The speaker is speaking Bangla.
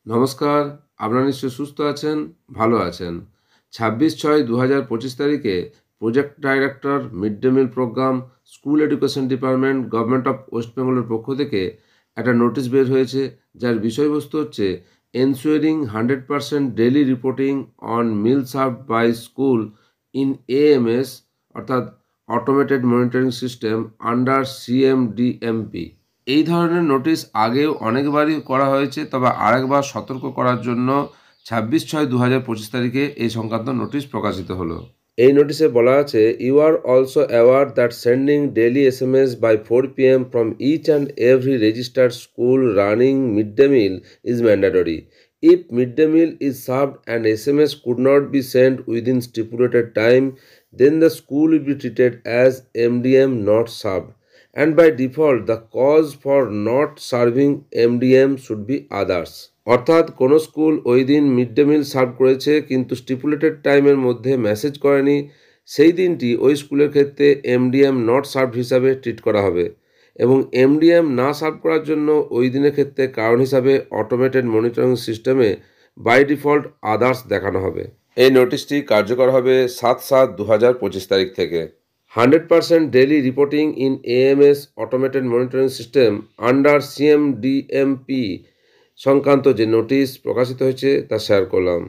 নমস্কার, আপনারা নিশ্চয়ই সুস্থ আছেন, ভালো আছেন। 26/6/2025 তারিখে project director mid day meal programme school education department government of west বেঙ্গলের পক্ষ থেকে একটা নোটিশ বের হয়েছে, যার বিষয়বস্তু হচ্ছে ensuring 100% daily reporting on meal served by school in AMS, অর্থাৎ automated monitoring system under CMDMP. এই ধরনের নোটিশ আগেও অনেকবারই করা হয়েছে, তবে আরেকবার সতর্ক করার জন্য 26/6/2025 তারিখে এই সংক্রান্ত নোটিশ প্রকাশিত হলো। এই নোটিশে বলা আছে, you are also aware that sending daily SMS by 4 PM from each and every registered school running midday meal is mandatory. If midday meal is served and SMS could not be sent within stipulated time, then the school will be treated as MDM not served, and by default the cause for not serving MDM should be others. অর্থাৎ কোনো স্কুল ওই দিন মিড ডে মিল সার্ভ করেছে কিন্তু স্টিপুলেটেড টাইমের মধ্যে মেসেজ করেনি, সেই দিনটি ওই স্কুলের ক্ষেত্রে এমডিএম নট সার্ভ হিসাবে ট্রিট করা হবে এবং এমডিএম না সার্ভ করার জন্য ওই দিনের ক্ষেত্রে কারণ হিসাবে অটোমেটেড মনিটরিং সিস্টেমে বাই ডিফল্ট আদার্স দেখানো হবে। এই নোটিশটি কার্যকর হবে 7/7/2025 তারিখ থেকে। 100% daily reporting in AMS automated monitoring system under CMDMP সংক্রান্ত যে নোটিশ প্রকাশিত হয়েছে তা শেয়ার করলাম।